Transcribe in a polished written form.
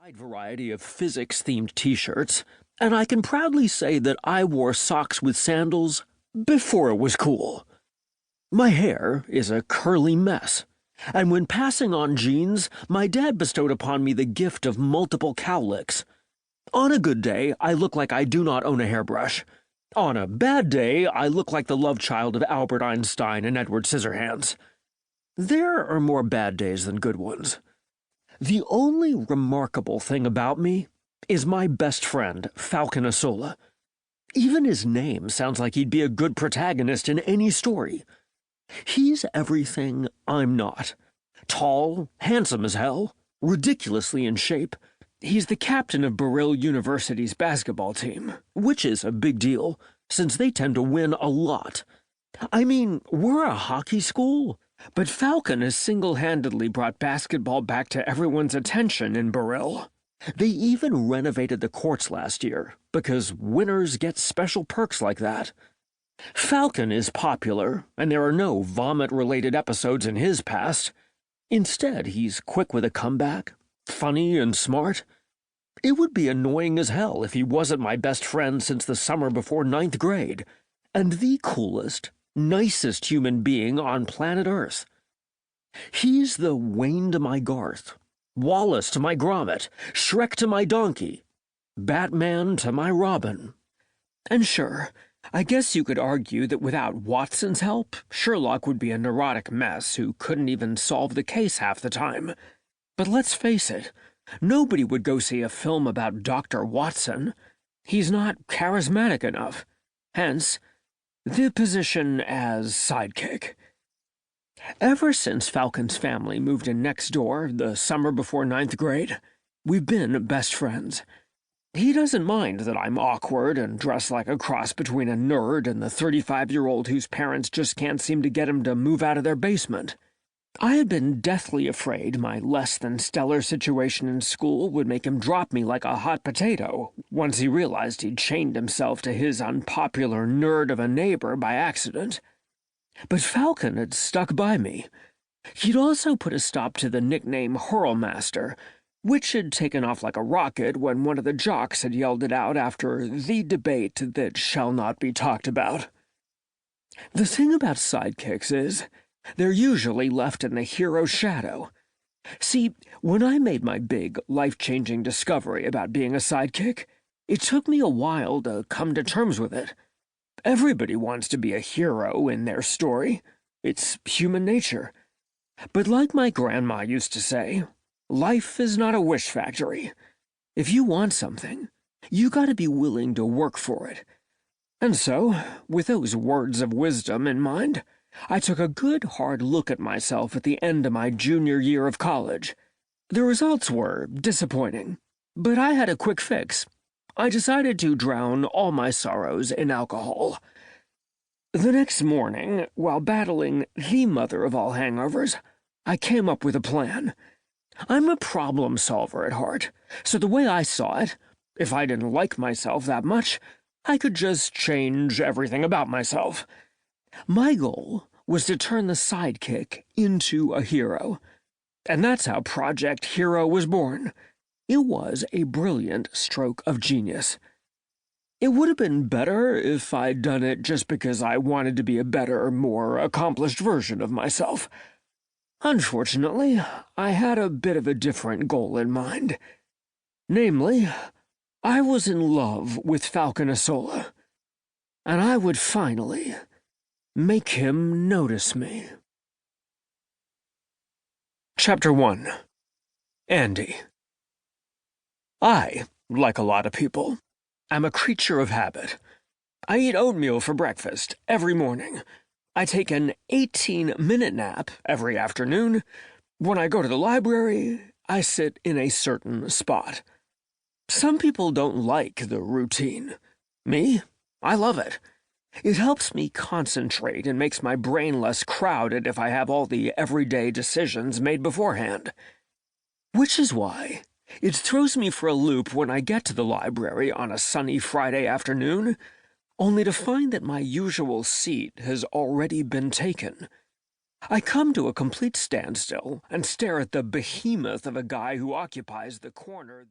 wide variety of physics-themed t-shirts, and I can proudly say that I wore socks with sandals before it was cool. My hair is a curly mess, and when passing on genes, my dad bestowed upon me the gift of multiple cowlicks. On a good day, I look like I do not own a hairbrush. On a bad day, I look like the love child of Albert Einstein and Edward Scissorhands. There are more bad days than good ones. The only remarkable thing about me is my best friend, Falcon. Even his name sounds like he'd be a good protagonist in any story. He's everything I'm not. Tall, handsome as hell, ridiculously in shape. He's the captain of Briar University's basketball team, which is a big deal, since they tend to win a lot. I mean, we're a hockey school, but Falcon has single-handedly brought basketball back to everyone's attention in Briar. They even renovated the courts last year, because winners get special perks like that. Falcon is popular, and there are no vomit-related episodes in his past. Instead, he's quick with a comeback, funny and smart. It would be annoying as hell if he wasn't my best friend since the summer before 9th grade, and the coolest, nicest human being on planet Earth. He's the Wayne to my Garth, Wallace to my Gromit, Shrek to my Donkey, Batman to my Robin. And sure, I guess you could argue that without Watson's help, Sherlock would be a neurotic mess who couldn't even solve the case half the time. But let's face it, nobody would go see a film about Dr. Watson. He's not charismatic enough. Hence, the position as sidekick. Ever since Falcon's family moved in next door the summer before 9th grade, we've been best friends. He doesn't mind that I'm awkward and dressed like a cross between a nerd and the 35-year-old whose parents just can't seem to get him to move out of their basement. I had been deathly afraid my less-than-stellar situation in school would make him drop me like a hot potato once he realized he'd chained himself to his unpopular nerd of a neighbor by accident. But Falcon had stuck by me. He'd also put a stop to the nickname Hurlmaster, which had taken off like a rocket when one of the jocks had yelled it out after the debate that shall not be talked about. The thing about sidekicks is, they're usually left in the hero's shadow. See, when I made my big, life-changing discovery about being a sidekick, it took me a while to come to terms with it. Everybody wants to be a hero in their story. It's human nature. But like my grandma used to say, life is not a wish factory. If you want something, you gotta be willing to work for it. And so, with those words of wisdom in mind, I took a good hard look at myself at the end of my junior year of college. The results were disappointing, but I had a quick fix. I decided to drown all my sorrows in alcohol. The next morning, while battling the mother of all hangovers, I came up with a plan. I'm a problem solver at heart, so the way I saw it, if I didn't like myself that much, I could just change everything about myself. My goal was to turn the sidekick into a hero, and that's how Project Hero was born. It was a brilliant stroke of genius. It would have been better if I'd done it just because I wanted to be a better, more accomplished version of myself. Unfortunately, I had a bit of a different goal in mind. Namely, I was in love with Falcon, and I would finally make him notice me. Chapter 1. Andy. I, like a lot of people, am a creature of habit. I eat oatmeal for breakfast every morning. I take an 18-minute nap every afternoon. When I go to the library, I sit in a certain spot. Some people don't like the routine. Me, I love it. It helps me concentrate and makes my brain less crowded if I have all the everyday decisions made beforehand. Which is why it throws me for a loop when I get to the library on a sunny Friday afternoon, only to find that my usual seat has already been taken. I come to a complete standstill and stare at the behemoth of a guy who occupies the corner that